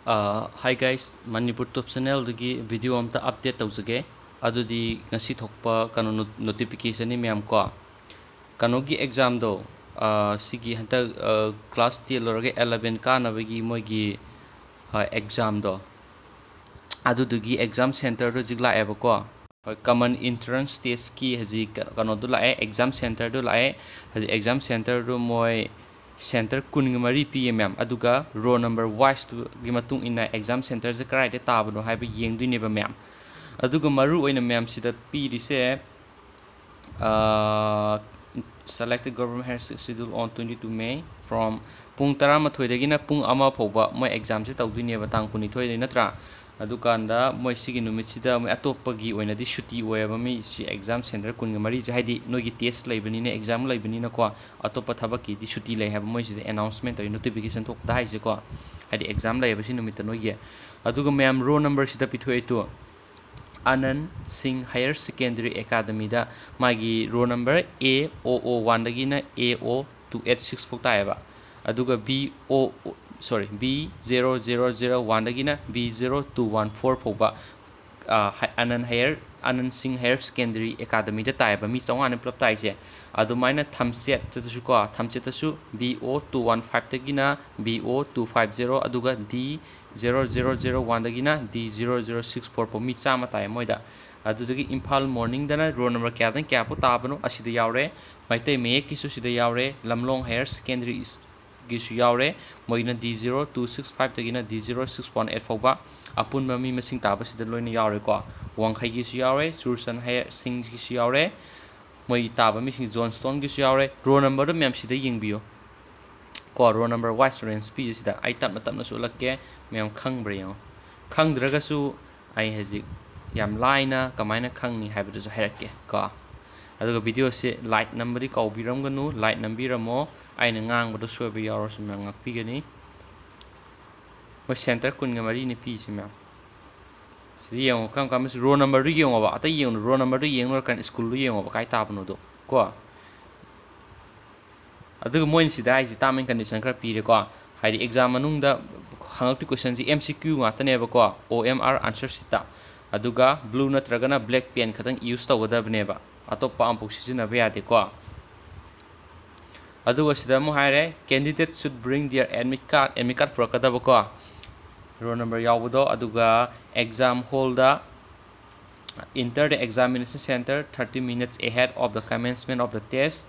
Hi guys, Manipur top channel dagi video amta update tawjage adudi ngasi thokpa kano notification ni myam ko kano gi exam do sigi hanta class 10 lorage 11 ka nabagi moigi exam do adudugi exam center do jigla eba ko common entrance test ki haji kano do lae exam center do lae haji exam center do moi center kuningmari pmm aduga row number wise to gi matung ina exam center je karai de tabano haiba yengdui neba mem aduga maru oina mem sida pirise selected government has scheduled on 22 May from pung 12 dagina pung ama phauba moi exam se tawdui neba tang 12 natra adukanda moi sigi numit sida moi atopagi oina di shuti oeba mi si exam center kun mari je haidi nogi test laibani ne exam laibani na ko atopa thabakki di shuti lai haba moi sida announcement oi notification thok da haise ko haidi exam laiba si numit nogi aduga ma'am row number sida pithoi to Anand Singh Higher Secondary Academy da magi row number A001 dagina A0286 phok taeba aduga B0001 dagina B0214 phokba Anand Singh Higher Secondary Academy da taeba mi chawngana plop taise adumaina thamset tatasu ko thamset tasu B0215 dagina B0250 aduga D0001 dagina D0064 po mi chama tai moida adudagi Imphal morning dana row number kya dan kya po tabano asida yaure maitai me kisu sida yaure Lamlong Higher Secondary gisu yaure moina D0265 dagina D0618 foba apun mami masing taba sida loina yaure ko Wangkhai gisu yaure Sursan Higher Singh gisu yaure moi taba mi sing Johnstone gisu yaure row number do mem sida yingbiyo ko row number wise range p sida ai tapna su lakke mem khangbra yo khangdragasu ai haji yam laina kamaina khangni haibadu su hairakke ko aduga video se like number di kaubiram ganu like nambiramo aina ngangbodo soiba yaro su mem ngakpigani mo center kun ngamari ni pi simem sidi yong kam row number ri yong ba ata yong row number ri yeng kan school lu yong ba kai tapno do ko aduga moin sida ai tamen condition khara pire ko haidi exam manungda hangakti question ji MCQ ngata neba ko OMR answer sita aduga blue natragana black pen khatang use tawgadabne ba atopa ampuk sijina ba yade ko aduga sida mo haire candidate should bring their admit card purakadaba ko row number yawdo aduga exam hall da enter the examination center 30 minutes ahead of the commencement of the test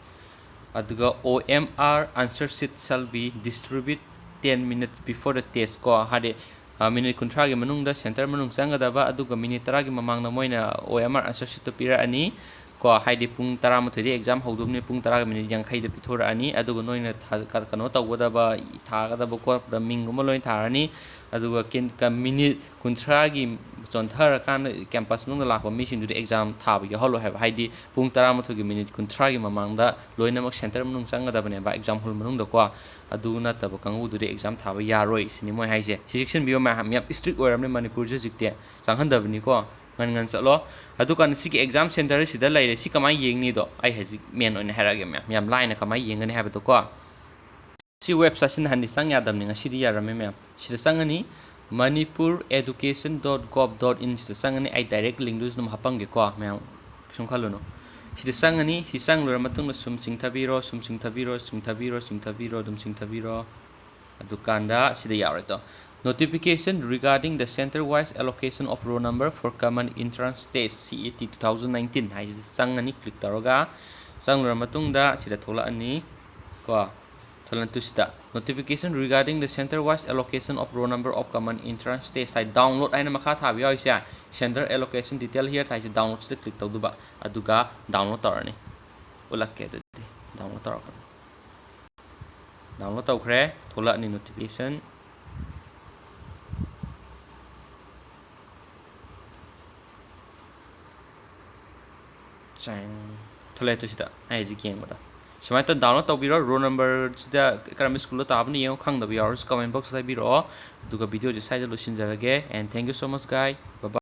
aduga OMR answer sheet shall be distributed 10 minutes before the test ko hade minute kuntra gi manungda center manung changadaba aduga minute 10 gi mamangna moina OMR answer sheet to pira ani ko haide pung 13 di exam hodumne pung 10 minute yankhai da pithora ani aduga noina kano tawgadaba thagadaba ko da minguma loin tharani aduga minute kuntra gi chonthara kan campus nung lakwa mission du exam thaba ya holo have haidi pung 13 gi minute kuntra gi mamangda loinamak center manung changadaba ne ba exam hall manung da ko aduna taba kangu du exam thaba yaroi sini moi haise section bio ma ham strict oiramne Manipur je jikte changhandabni ko ngan chalo adu kan sigi exam center sida laire si kamai yengni do ai haji men oina harage mem line kamai yengani habeto ko si website sin handi sang yadamni ngasidi yarame mem sida sangani manipureducation.gov.in sida sangani ai direct link dus num hapange ko mem sungkhalono sida sangani si sanglura matung sum singthabiro dum singthabiro adukanda sida yareto notification regarding the center-wise allocation of row number for common entrance test CET 2019 hai sangani click taroga sanglura matungda sida thola ani ko tholan tu sida notification regarding the center-wise allocation of row number of common entrance test hai download aina makha thabi yaisa center allocation detail here thai download sida click tawduba aduga download tarani ulakke du download taraka download tawkhre thola ani notification thola to sida ai ji game da semai ta download tawbiro row number sida karam school ta abni yeng khang da bi comment box sai biro duga video je sai da lusin jarage and thank you so much guys bye bye